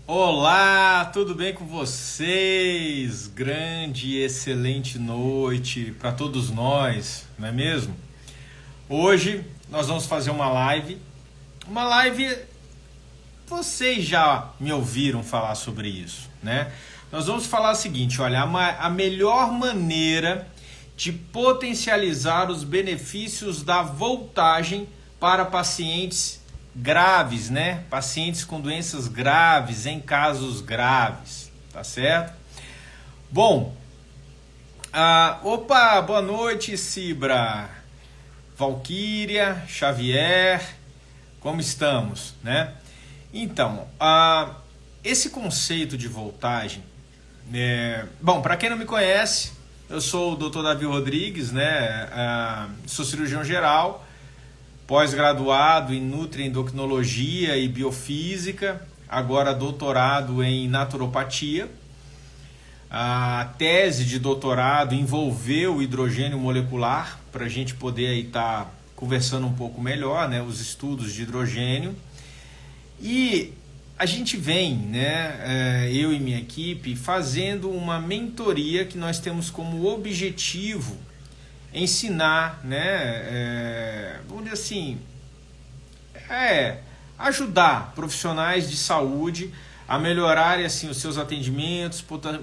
Olá, tudo bem com vocês? Grande e excelente noite para todos nós, não é mesmo? Hoje nós vamos fazer uma live. Vocês já me ouviram falar sobre isso, né? Nós vamos falar o seguinte, olha, a melhor maneira de potencializar os benefícios da voltagem para pacientes graves, né? Pacientes com doenças graves, em casos graves, tá certo? Bom, boa noite, Cibra, Valquíria, Xavier, como estamos, né? Então, esse conceito de voltagem, bom, para quem não me conhece, eu sou o Dr. Davi Rodrigues, né? Sou cirurgião geral, pós-graduado em nutriendocrinologia e biofísica, agora doutorado em naturopatia. A tese de doutorado envolveu o hidrogênio molecular, para a gente poder aí estar conversando um pouco melhor, né, os estudos de hidrogênio. E a gente vem, né, eu e minha equipe, fazendo uma mentoria que nós temos como objetivo ensinar, né, vamos dizer assim, ajudar profissionais de saúde a melhorarem assim, os seus atendimentos,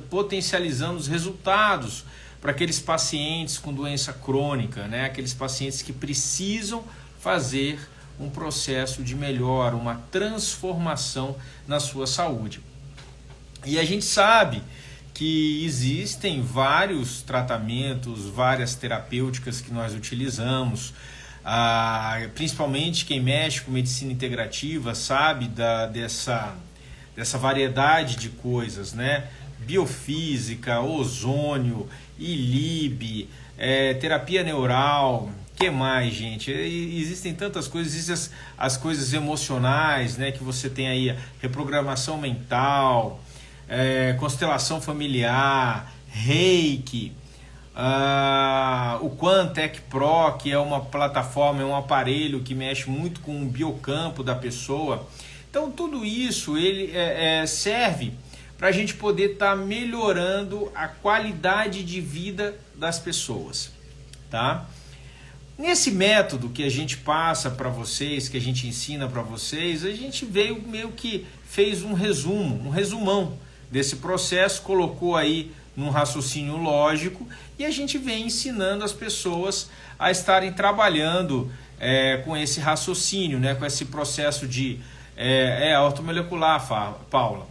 potencializando os resultados para aqueles pacientes com doença crônica, né, aqueles pacientes que precisam fazer um processo de melhora, uma transformação na sua saúde. E a gente sabe que existem vários tratamentos, várias terapêuticas que nós utilizamos, principalmente quem mexe com medicina integrativa sabe dessa variedade de coisas, né? Biofísica, ozônio, ILIB, terapia neural, que mais, gente? Existem tantas coisas, existem as coisas emocionais, né? Que você tem aí, reprogramação mental, constelação familiar, Reiki, o Quantec Pro, que é uma plataforma, é um aparelho que mexe muito com o biocampo da pessoa. Então tudo isso ele serve para a gente poder estar melhorando a qualidade de vida das pessoas, tá? Nesse método que a gente passa para vocês, que a gente ensina para vocês, a gente veio meio que fez um resumão desse processo, colocou aí num raciocínio lógico e a gente vem ensinando as pessoas a estarem trabalhando com esse raciocínio, né, com esse processo de ortomolecular, Paula,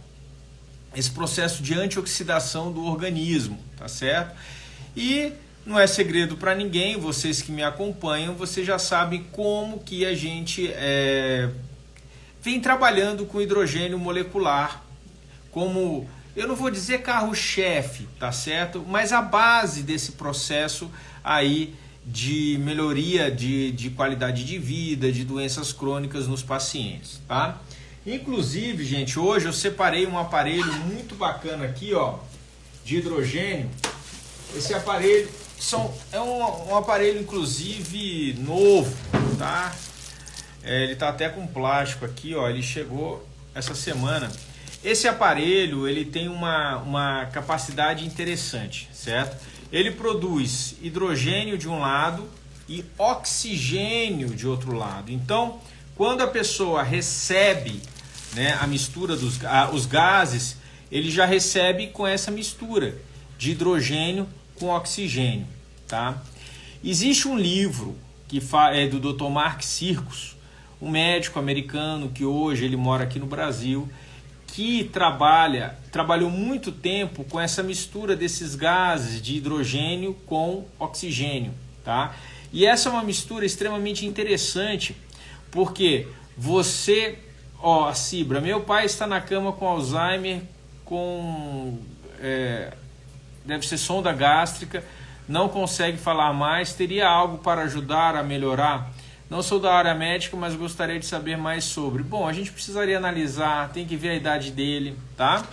esse processo de antioxidação do organismo, tá certo? E não é segredo para ninguém, vocês que me acompanham, vocês já sabem como que a gente vem trabalhando com hidrogênio molecular, como, eu não vou dizer carro-chefe, tá certo? Mas a base desse processo aí de melhoria de qualidade de vida, de doenças crônicas nos pacientes, tá? Inclusive, gente, hoje eu separei um aparelho muito bacana aqui, ó, de hidrogênio. Esse aparelho é um aparelho, inclusive, novo, tá? Ele tá até com plástico aqui, ó, ele chegou essa semana. Esse aparelho ele tem uma capacidade interessante, certo? Ele produz hidrogênio de um lado e oxigênio de outro lado. Então, quando a pessoa recebe, né, a mistura os gases, ele já recebe com essa mistura de hidrogênio com oxigênio, tá? Existe um livro que é do Dr. Mark Sircus, um médico americano que hoje ele mora aqui no Brasil, que trabalhou muito tempo com essa mistura desses gases de hidrogênio com oxigênio, tá? E essa é uma mistura extremamente interessante, porque você, Cibra, meu pai está na cama com Alzheimer, deve ser sonda gástrica, não consegue falar mais, teria algo para ajudar a melhorar? Não sou da área médica, mas gostaria de saber mais sobre. Bom, a gente precisaria analisar, tem que ver a idade dele, tá?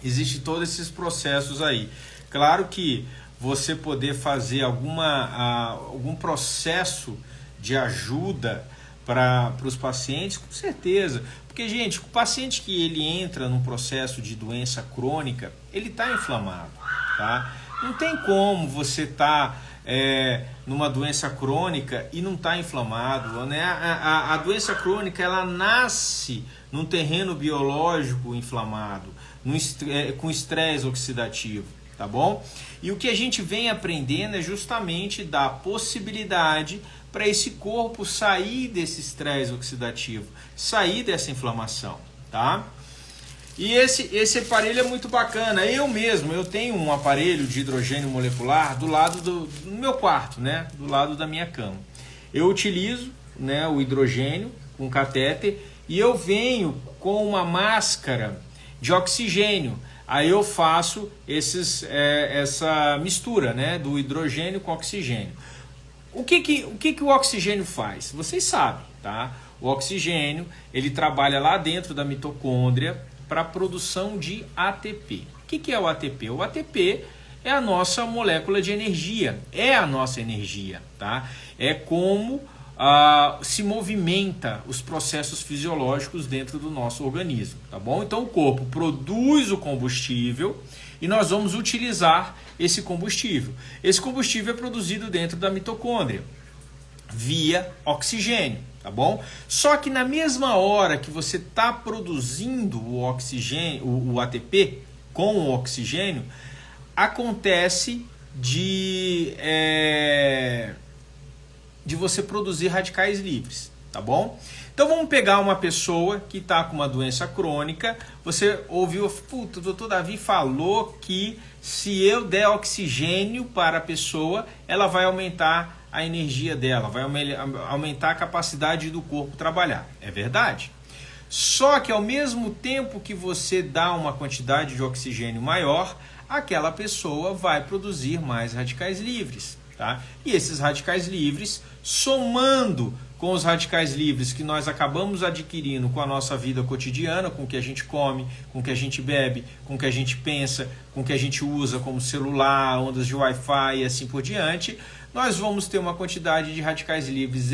Existem todos esses processos aí. Claro que você poder fazer algum processo de ajuda para os pacientes, com certeza. Porque, gente, o paciente que ele entra num processo de doença crônica, ele está inflamado, tá? Não tem como você estar numa doença crônica e não estar inflamado, né? A doença crônica, ela nasce num terreno biológico inflamado, com estresse oxidativo, tá bom? E o que a gente vem aprendendo é justamente dar possibilidade para esse corpo sair desse estresse oxidativo, sair dessa inflamação, tá? E esse aparelho é muito bacana. Eu tenho um aparelho de hidrogênio molecular do lado do meu quarto, né? Do lado da minha cama. Eu utilizo, né, o hidrogênio com catéter e eu venho com uma máscara de oxigênio. Aí eu faço essa mistura, né, do hidrogênio com oxigênio. O que o oxigênio faz? Vocês sabem, tá? O oxigênio, ele trabalha lá dentro da mitocôndria para a produção de ATP. O que é o ATP? O ATP é a nossa molécula de energia, é a nossa energia, tá? É como se movimenta os processos fisiológicos dentro do nosso organismo, tá bom? Então o corpo produz o combustível e nós vamos utilizar esse combustível. Esse combustível é produzido dentro da mitocôndria via oxigênio, tá bom? Só que na mesma hora que você está produzindo o oxigênio, o ATP com o oxigênio, acontece de você produzir radicais livres, tá bom? Então vamos pegar uma pessoa que está com uma doença crônica, você ouviu, o doutor Davi falou que se eu der oxigênio para a pessoa, ela vai aumentar a energia dela, vai aumentar a capacidade do corpo trabalhar. É verdade. Só que ao mesmo tempo que você dá uma quantidade de oxigênio maior, aquela pessoa vai produzir mais radicais livres, tá? E esses radicais livres, somando com os radicais livres que nós acabamos adquirindo com a nossa vida cotidiana, com o que a gente come, com o que a gente bebe, com o que a gente pensa, com o que a gente usa como celular, ondas de Wi-Fi e assim por diante, nós vamos ter uma quantidade de radicais livres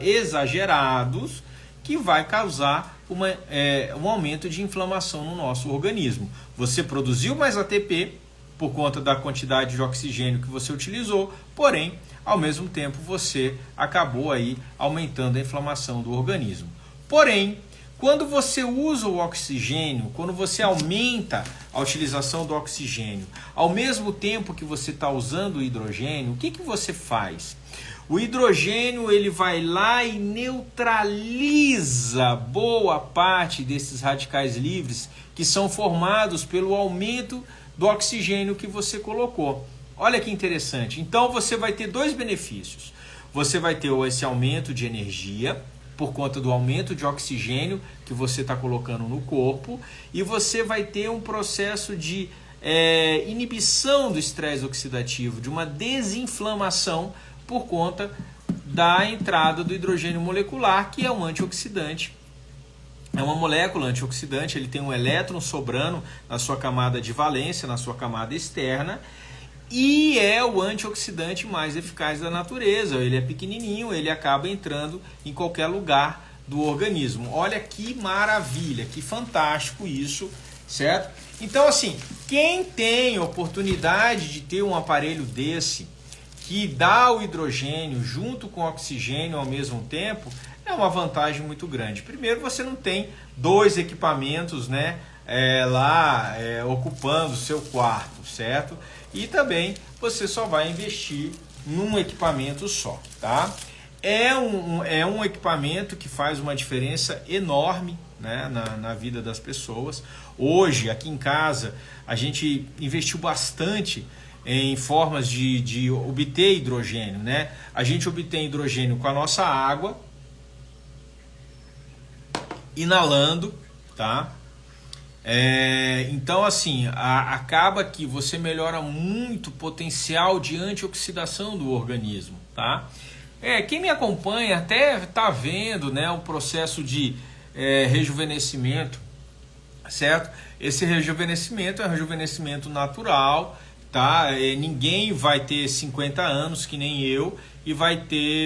exagerados que vai causar um aumento de inflamação no nosso organismo. Você produziu mais ATP por conta da quantidade de oxigênio que você utilizou, porém, ao mesmo tempo, você acabou aí aumentando a inflamação do organismo. Porém, quando você usa o oxigênio, quando você aumenta a utilização do oxigênio, ao mesmo tempo que você está usando o hidrogênio, o que você faz? O hidrogênio ele vai lá e neutraliza boa parte desses radicais livres que são formados pelo aumento do oxigênio que você colocou. Olha que interessante. Então você vai ter dois benefícios. Você vai ter esse aumento de energia por conta do aumento de oxigênio que você está colocando no corpo e você vai ter um processo de inibição do estresse oxidativo, de uma desinflamação por conta da entrada do hidrogênio molecular, que é um antioxidante. É uma molécula antioxidante, ele tem um elétron sobrando na sua camada de valência, na sua camada externa, e é o antioxidante mais eficaz da natureza. Ele é pequenininho, ele acaba entrando em qualquer lugar do organismo. Olha que maravilha, que fantástico isso, certo? Então, assim, quem tem oportunidade de ter um aparelho desse, que dá o hidrogênio junto com o oxigênio ao mesmo tempo, é uma vantagem muito grande. Primeiro, você não tem dois equipamentos, né, ocupando o seu quarto, certo? E também você só vai investir num equipamento só, tá? É um equipamento que faz uma diferença enorme, né, na vida das pessoas. Hoje, aqui em casa, a gente investiu bastante em formas de obter hidrogênio, né? A gente obtém hidrogênio com a nossa água, inalando, tá? Então, assim, acaba que você melhora muito o potencial de antioxidação do organismo, tá? Quem me acompanha até está vendo, né, o processo de rejuvenescimento, certo? Esse rejuvenescimento é um rejuvenescimento natural, tá? Ninguém vai ter 50 anos, que nem eu, e vai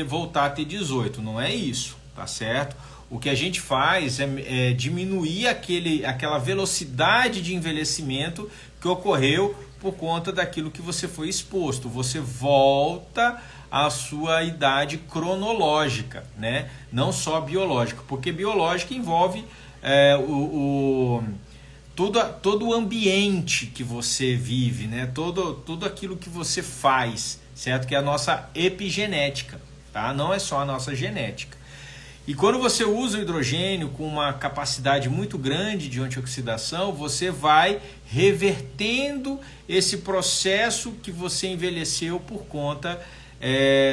voltar a ter 18, não é isso, tá certo? O que a gente faz é diminuir aquela velocidade de envelhecimento que ocorreu por conta daquilo que você foi exposto. Você volta à sua idade cronológica, né? Não só biológica, porque biológica envolve todo o ambiente que você vive, né? Tudo aquilo que você faz, certo? Que é a nossa epigenética, tá? Não é só a nossa genética. E quando você usa o hidrogênio com uma capacidade muito grande de antioxidação, você vai revertendo esse processo que você envelheceu por conta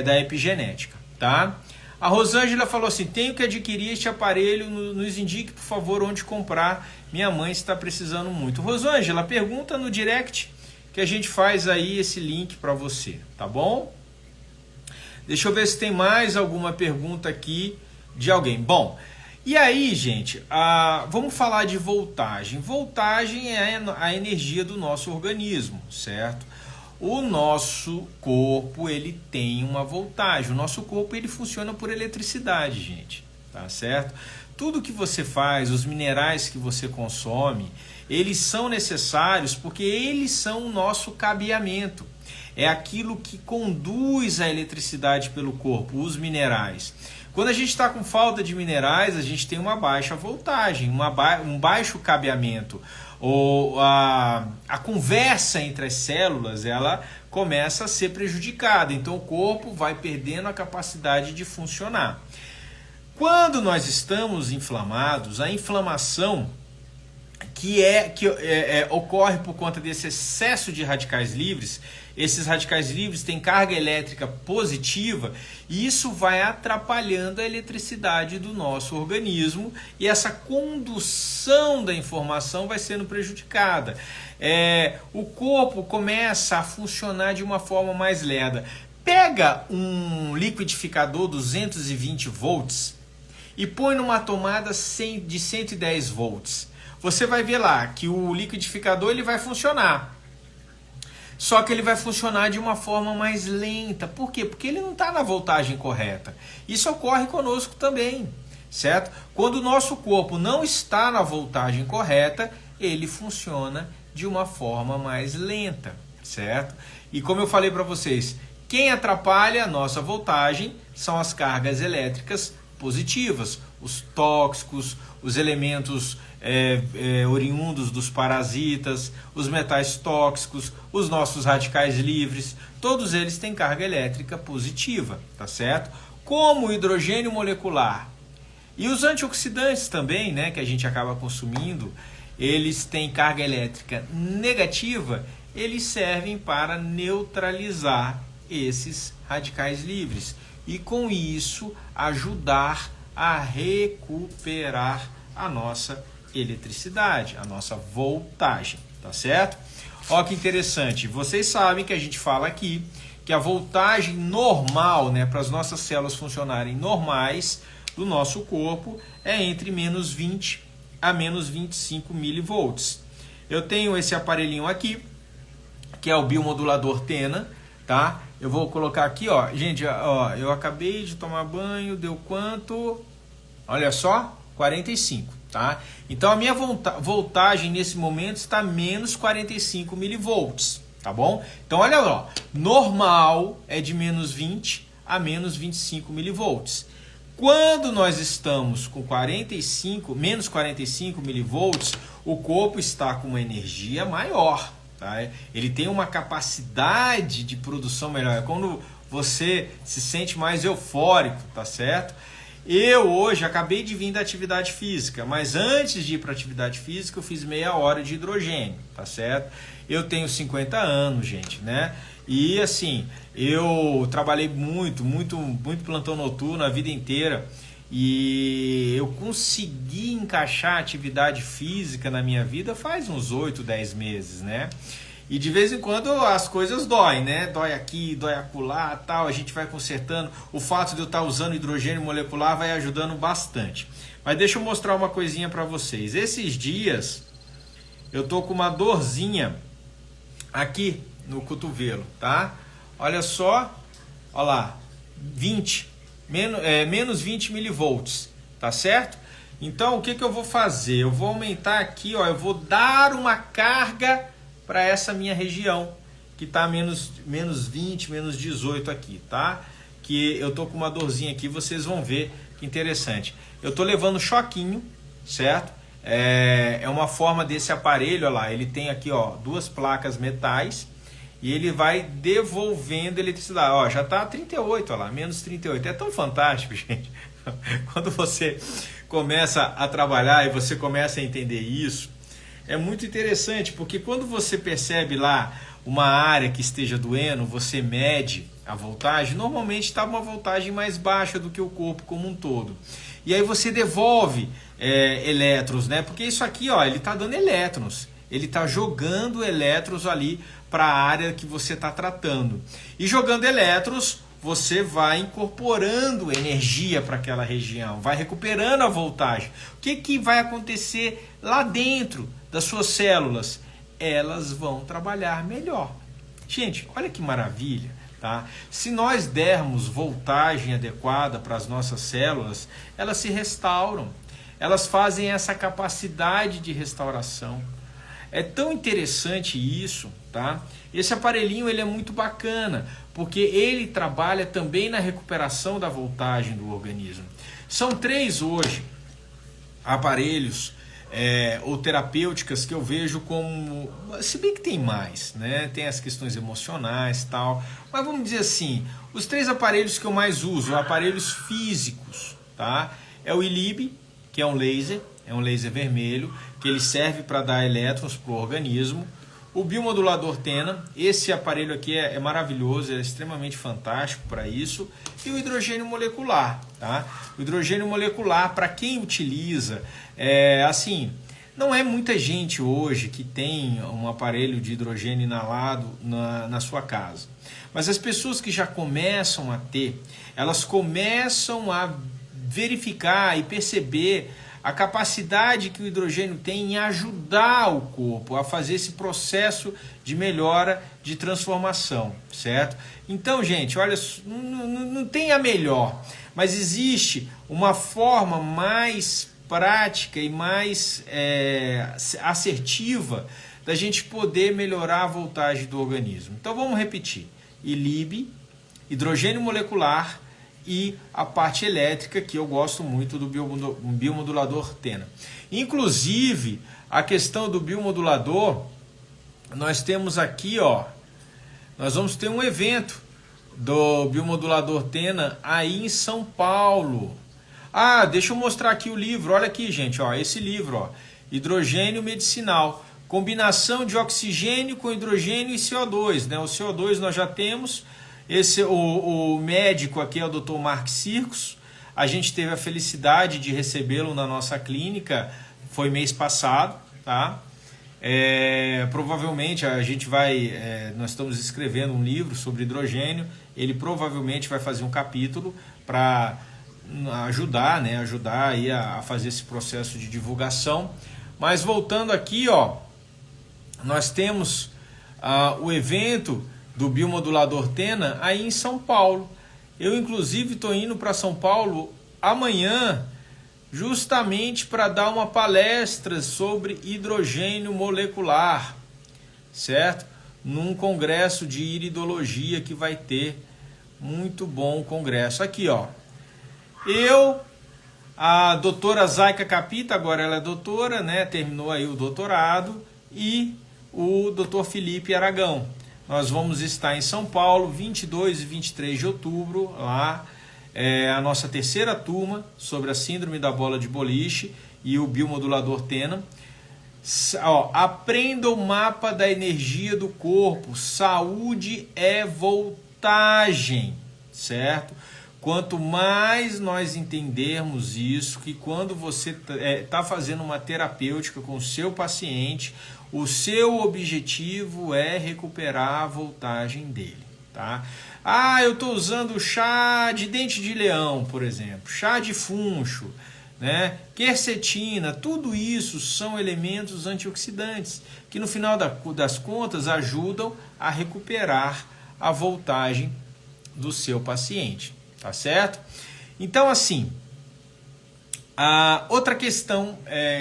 da epigenética, tá? A Rosângela falou assim: tenho que adquirir este aparelho, nos indique por favor onde comprar, minha mãe está precisando muito. Rosângela, pergunta no direct que a gente faz aí esse link para você, tá bom? Deixa eu ver se tem mais alguma pergunta aqui de alguém. Bom, e aí, gente, vamos falar de voltagem. Voltagem é a energia do nosso organismo, certo? O nosso corpo, ele tem uma voltagem. O nosso corpo, ele funciona por eletricidade, gente, tá certo? Tudo que você faz, os minerais que você consome, eles são necessários porque eles são o nosso cabeamento. É aquilo que conduz a eletricidade pelo corpo, os minerais. Quando a gente está com falta de minerais, a gente tem uma baixa voltagem, um baixo cabeamento. Ou a conversa entre as células, ela começa a ser prejudicada. Então o corpo vai perdendo a capacidade de funcionar. Quando nós estamos inflamados, a inflamação que ocorre por conta desse excesso de radicais livres, esses radicais livres têm carga elétrica positiva e isso vai atrapalhando a eletricidade do nosso organismo e essa condução da informação vai sendo prejudicada. O corpo começa a funcionar de uma forma mais lerda. Pega um liquidificador 220 volts e põe numa tomada de 110 volts. Você vai ver lá que o liquidificador ele vai funcionar. Só que ele vai funcionar de uma forma mais lenta. Por quê? Porque ele não está na voltagem correta. Isso ocorre conosco também, certo? Quando o nosso corpo não está na voltagem correta, ele funciona de uma forma mais lenta, certo? E como eu falei para vocês, quem atrapalha a nossa voltagem são as cargas elétricas positivas, os tóxicos, os elementos oriundos dos parasitas, os metais tóxicos, os nossos radicais livres, todos eles têm carga elétrica positiva, tá certo? Como o hidrogênio molecular. E os antioxidantes também, né, que a gente acaba consumindo, eles têm carga elétrica negativa, eles servem para neutralizar esses radicais livres e com isso ajudar a recuperar a nossa eletricidade, a nossa voltagem, tá certo? Ó que interessante, vocês sabem que a gente fala aqui que a voltagem normal, né, para as nossas células funcionarem normais do nosso corpo é entre menos 20 a menos 25 milivolts. Eu tenho esse aparelhinho aqui, que é o biomodulador Tena, tá? Eu vou colocar aqui, ó, gente, ó, eu acabei de tomar banho, deu quanto? Olha só, 45, tá? Então a minha voltagem nesse momento está menos 45 milivolts, tá bom? Então olha lá, normal é de menos 20 a menos 25 milivolts. Quando nós estamos com menos 45 milivolts, o corpo está com uma energia maior, tá? Ele tem uma capacidade de produção melhor. É quando você se sente mais eufórico, tá certo? Eu hoje acabei de vir da atividade física, mas antes de ir para a atividade física eu fiz meia hora de hidrogênio, tá certo? Eu tenho 50 anos, gente, né? E assim, eu trabalhei muito plantão noturno a vida inteira e eu consegui encaixar atividade física na minha vida faz uns 8, 10 meses, né? E de vez em quando as coisas doem, né? Dói aqui, dói acolá, tal, a gente vai consertando. O fato de eu estar usando hidrogênio molecular vai ajudando bastante. Mas deixa eu mostrar uma coisinha para vocês. Esses dias eu tô com uma dorzinha aqui no cotovelo, tá? Olha só, olha lá, menos 20 milivolts, tá? tá certo? Então o que eu vou fazer? Eu vou aumentar aqui, ó, eu vou dar uma carga para essa minha região, que está menos 20, menos 18 aqui, tá? Que eu tô com uma dorzinha aqui, vocês vão ver que interessante. Eu tô levando choquinho, certo? É uma forma desse aparelho, olha lá, ele tem aqui, ó, 2 placas metais e ele vai devolvendo eletricidade. Ó, já tá 38, olha lá, menos 38. É tão fantástico, gente. Quando você começa a trabalhar e você começa a entender isso, é muito interessante, porque quando você percebe lá uma área que esteja doendo, você mede a voltagem, normalmente está uma voltagem mais baixa do que o corpo como um todo. E aí você devolve elétrons, né? Porque isso aqui, ó, ele está dando elétrons, ele está jogando elétrons ali para a área que você está tratando. E jogando elétrons, você vai incorporando energia para aquela região, vai recuperando a voltagem. O que vai acontecer lá dentro das suas células? Elas vão trabalhar melhor. Gente, olha que maravilha, tá? Se nós dermos voltagem adequada para as nossas células, elas se restauram. Elas fazem essa capacidade de restauração. É tão interessante isso, tá? Esse aparelhinho ele é muito bacana, porque ele trabalha também na recuperação da voltagem do organismo. São 3 hoje aparelhos ou terapêuticas que eu vejo como, se bem que tem mais, né? Tem as questões emocionais e tal, mas vamos dizer assim, os 3 aparelhos que eu mais uso, aparelhos físicos, tá? É o ILIB, que é um laser vermelho, que ele serve para dar elétrons para o organismo. O biomodulador Tena, esse aparelho aqui é maravilhoso, é extremamente fantástico para isso. E o hidrogênio molecular, tá? O hidrogênio molecular, para quem utiliza, assim, não é muita gente hoje que tem um aparelho de hidrogênio inalado na sua casa. Mas as pessoas que já começam a ter, elas começam a verificar e perceber a capacidade que o hidrogênio tem em ajudar o corpo a fazer esse processo de melhora, de transformação, certo? Então, gente, olha, não tem a melhor, mas existe uma forma mais prática e mais assertiva da gente poder melhorar a voltagem do organismo. Então, vamos repetir. ILIB, hidrogênio molecular, e a parte elétrica, que eu gosto muito do biomodulador Tena. Inclusive, a questão do biomodulador, nós temos aqui, ó, nós vamos ter um evento do biomodulador Tena aí em São Paulo. Ah, deixa eu mostrar aqui o livro, olha aqui, gente, ó, esse livro, ó, Hidrogênio Medicinal, combinação de oxigênio com hidrogênio e CO2, né? O CO2 nós já temos. O médico aqui é o Dr. Mark Circos. A gente teve a felicidade de recebê-lo na nossa clínica, foi mês passado, tá? Provavelmente a gente nós estamos escrevendo um livro sobre hidrogênio. Ele provavelmente vai fazer um capítulo para ajudar, né? Ajudar aí a fazer esse processo de divulgação. Mas voltando aqui, ó, nós temos o evento do biomodulador Tena aí em São Paulo. Eu inclusive estou indo para São Paulo amanhã, justamente para dar uma palestra sobre hidrogênio molecular, certo? Num congresso de iridologia que vai ter, muito bom congresso. Aqui, ó, a doutora Zayka Capita, agora ela é doutora, né? Terminou aí o doutorado, e o doutor Felipe Aragão. Nós vamos estar em São Paulo, 22 e 23 de outubro, lá a nossa 3ª turma sobre a síndrome da bola de boliche e o biomodulador Tena. Aprenda o mapa da energia do corpo, saúde é voltagem, certo? Quanto mais nós entendermos isso, que quando você está fazendo uma terapêutica com o seu paciente, o seu objetivo é recuperar a voltagem dele, tá? Ah, eu estou usando chá de dente de leão, por exemplo, chá de funcho, né? Quercetina, tudo isso são elementos antioxidantes que no final das contas ajudam a recuperar a voltagem do seu paciente, tá certo? Então, assim, Outra questão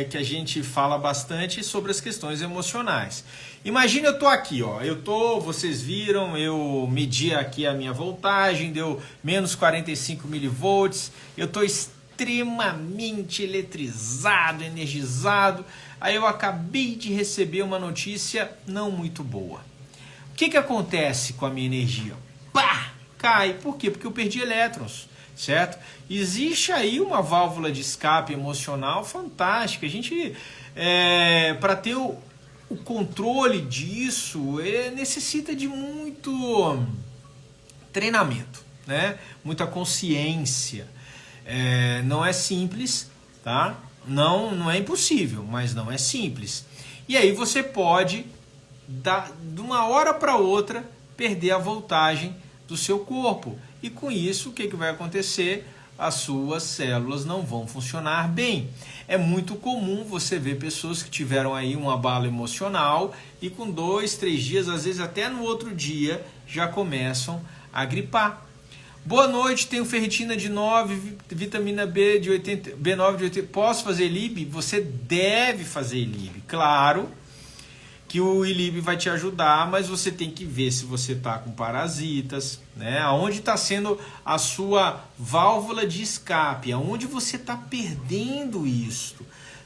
que a gente fala bastante é sobre as questões emocionais. Imagina, eu tô aqui, ó, vocês viram, eu medi aqui a minha voltagem, deu menos 45 milivolts, eu tô extremamente eletrizado, energizado, aí eu acabei de receber uma notícia não muito boa. O que acontece com a minha energia? Pá! Cai. Por quê? Porque eu perdi elétrons, certo? Existe aí uma válvula de escape emocional fantástica. A gente, para ter o controle disso, necessita de muito treinamento, né? Muita consciência. Não é simples, tá? Não é impossível, mas não é simples. E aí você pode, de uma hora para outra, perder a voltagem do seu corpo. E com isso, o que vai acontecer? As suas células não vão funcionar bem. É muito comum você ver pessoas que tiveram aí um abalo emocional e com 2, 3 dias, às vezes até no outro dia, já começam a gripar. Boa noite, tenho ferritina de 9, vitamina B de 80, B9 de 80. Posso fazer ILIB? Você deve fazer ILIB. Claro que o ILIB vai te ajudar, mas você tem que ver se você está com parasitas, né? Aonde está sendo a sua válvula de escape, aonde você está perdendo isso,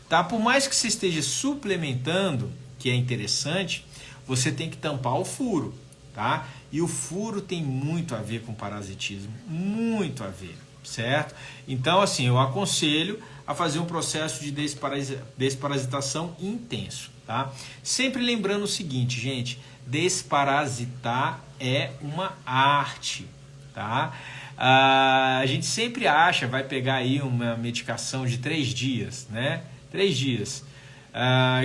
tá? Por mais que você esteja suplementando, que é interessante, você tem que tampar o furo, tá? E o furo tem muito a ver com parasitismo, muito a ver, certo? Então, assim, eu aconselho a fazer um processo de desparasitação intenso, tá? Sempre lembrando o seguinte, gente, desparasitar é uma arte, tá? A gente sempre acha, vai pegar aí uma medicação de 3 dias, né? 3 dias.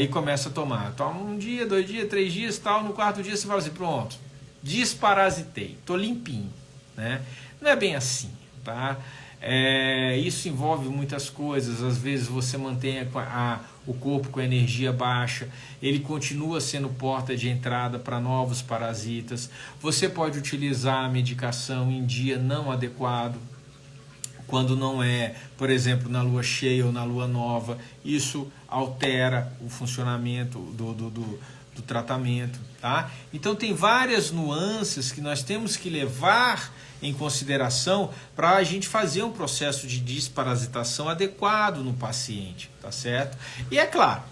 E começa a tomar. Toma 1 dia, 2 dias, 3 dias, tal. No 4º dia você fala assim, pronto, desparasitei, tô limpinho, né? Não é bem assim, tá? Isso envolve muitas coisas. Às vezes você mantém o corpo com a energia baixa, ele continua sendo porta de entrada para novos parasitas. Você pode utilizar a medicação em dia não adequado, quando não é, por exemplo, na lua cheia ou na lua nova. Isso altera o funcionamento do tratamento, tá? Então tem várias nuances que nós temos que levar em consideração para a gente fazer um processo de desparasitação adequado no paciente, tá certo? E é claro,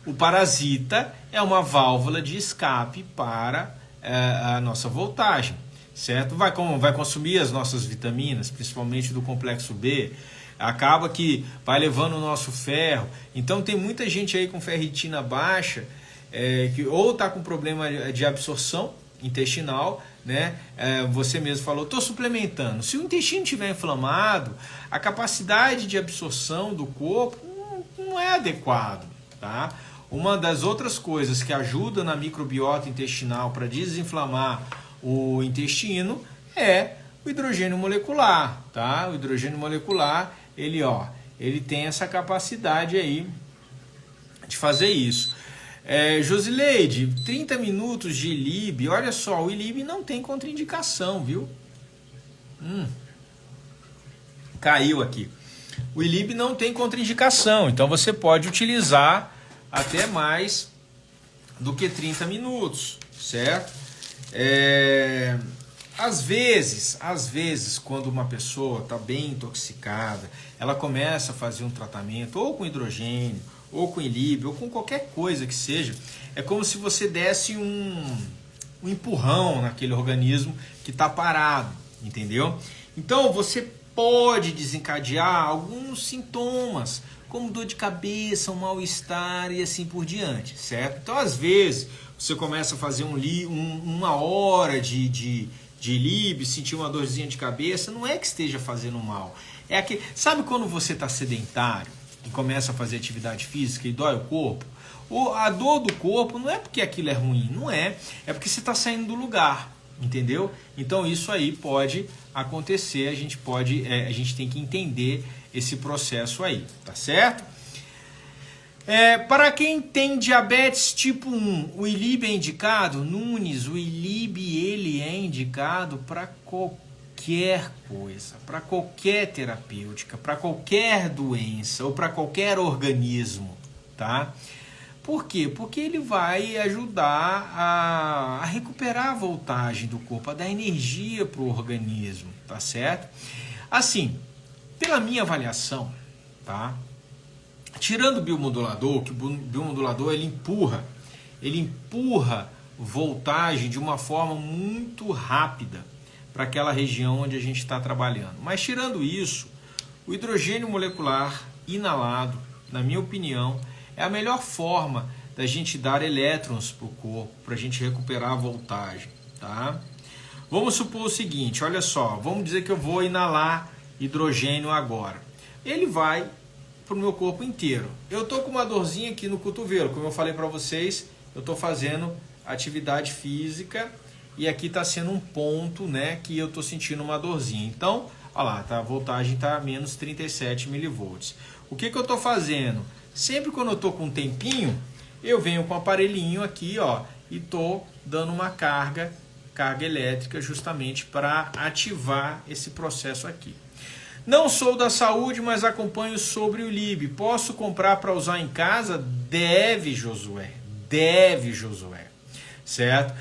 o parasita é uma válvula de escape para a nossa voltagem, certo? Vai consumir as nossas vitaminas, principalmente do complexo B, acaba que vai levando o nosso ferro. Então tem muita gente aí com ferritina baixa, que ou está com problema de absorção intestinal, né? Você mesmo falou, estou suplementando. Se o intestino estiver inflamado, a capacidade de absorção do corpo não é adequado, tá? Uma das outras coisas que ajuda na microbiota intestinal para desinflamar o intestino é o hidrogênio molecular, tá? O hidrogênio molecular, ele tem essa capacidade aí de fazer isso. Josileide, 30 minutos de ILIB. Olha só, o ILIB não tem contraindicação, viu? Caiu aqui. O ILIB não tem contraindicação, então você pode utilizar até mais do que 30 minutos, certo? Às vezes, quando uma pessoa está bem intoxicada, ela começa a fazer um tratamento ou com hidrogênio, ou com ILIB, ou com qualquer coisa que seja, é como se você desse um empurrão naquele organismo que está parado, entendeu? Então você pode desencadear alguns sintomas, como dor de cabeça, um mal-estar e assim por diante, certo? Então às vezes você começa a fazer uma hora de ILIB, sentir uma dorzinha de cabeça, não é que esteja fazendo mal, sabe quando você está sedentário e começa a fazer atividade física e dói o corpo? A dor do corpo não é porque aquilo é ruim, não é porque você está saindo do lugar, entendeu? Então isso aí pode acontecer, a gente tem que entender esse processo aí, tá certo? Para quem tem diabetes tipo 1, o ILIB é indicado? Nunes, o ILIB ele é indicado para qualquer qualquer coisa, para qualquer terapêutica, para qualquer doença ou para qualquer organismo, tá? Por quê? Porque ele vai ajudar a recuperar a voltagem do corpo, a dar energia para o organismo, tá certo? Assim, pela minha avaliação, tá? Tirando o biomodulador, que o biomodulador ele empurra voltagem de uma forma muito rápida para aquela região onde a gente está trabalhando. Mas tirando isso, o hidrogênio molecular inalado, na minha opinião, é a melhor forma da gente dar elétrons para o corpo, para a gente recuperar a voltagem, tá? Vamos supor o seguinte, olha só, vamos dizer que eu vou inalar hidrogênio agora. Ele vai para o meu corpo inteiro. Eu estou com uma dorzinha aqui no cotovelo, como eu falei para vocês, eu estou fazendo atividade física e aqui está sendo um ponto, né, que eu estou sentindo uma dorzinha. Então, olha lá, tá, a voltagem está a menos 37 milivolts. O que eu estou fazendo? Sempre quando eu estou com um tempinho, eu venho com o aparelhinho aqui, ó, e estou dando uma carga elétrica justamente para ativar esse processo aqui. Não sou da saúde, mas acompanho sobre o LIB. Posso comprar para usar em casa? Deve, Josué. Deve, Josué. Certo?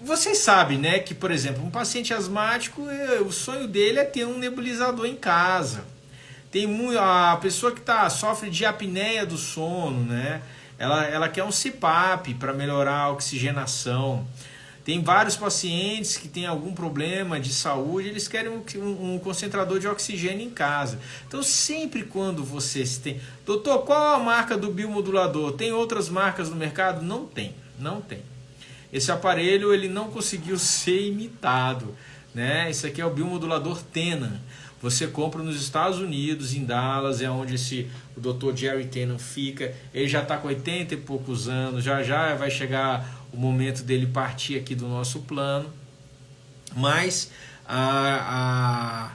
Vocês sabem, né, que, por exemplo, um paciente asmático, o sonho dele é ter um nebulizador em casa. Tem a pessoa que sofre de apneia do sono, né? Ela quer um CPAP para melhorar a oxigenação. Tem vários pacientes que têm algum problema de saúde, eles querem um concentrador de oxigênio em casa. Então, sempre quando vocês têm... Doutor, qual a marca do biomodulador? Tem outras marcas no mercado? Não tem, não tem. Esse aparelho ele não conseguiu ser imitado, né? Esse aqui é o biomodulador Tenan. Você compra nos Estados Unidos, em Dallas, é onde o Dr. Jerry Tenan fica. Ele já está com 80 e poucos anos, já vai chegar o momento dele partir aqui do nosso plano. Mas a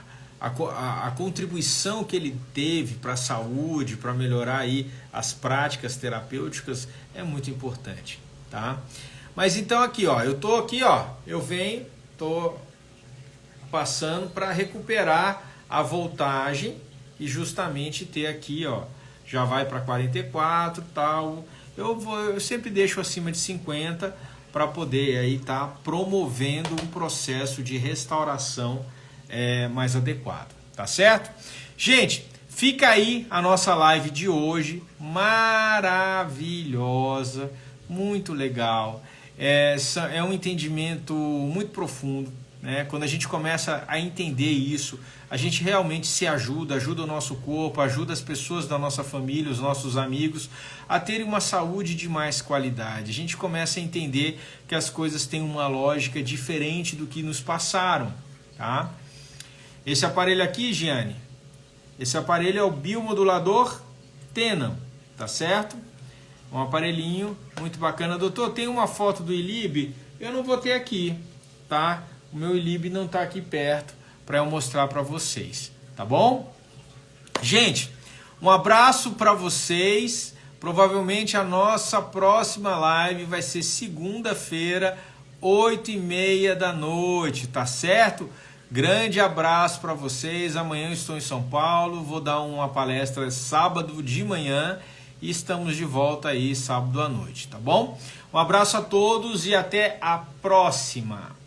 contribuição que ele teve para a saúde, para melhorar aí as práticas terapêuticas, é muito importante, tá? Mas então aqui, ó, eu tô aqui, ó, tô passando para recuperar a voltagem e justamente ter aqui, ó, já vai para 44 tal. Eu sempre deixo acima de 50 para poder aí tá promovendo um processo de restauração mais adequado, tá certo? Gente, fica aí a nossa live de hoje, maravilhosa, muito legal. É um entendimento muito profundo, né? Quando a gente começa a entender isso, a gente realmente se ajuda o nosso corpo, ajuda as pessoas da nossa família, os nossos amigos a terem uma saúde de mais qualidade. A gente começa a entender que as coisas têm uma lógica diferente do que nos passaram, tá? Esse aparelho aqui, Giane, esse aparelho é o biomodulador Tenan, tá certo? Um aparelhinho muito bacana. Doutor, tem uma foto do ILIB? Eu não vou ter aqui, tá? O meu ILIB não está aqui perto para eu mostrar para vocês, tá bom? Gente, um abraço para vocês. Provavelmente a nossa próxima live vai ser segunda-feira, 8h30 da noite, tá certo? Grande abraço para vocês. Amanhã eu estou em São Paulo, vou dar uma palestra sábado de manhã e estamos de volta aí sábado à noite, tá bom? Um abraço a todos e até a próxima.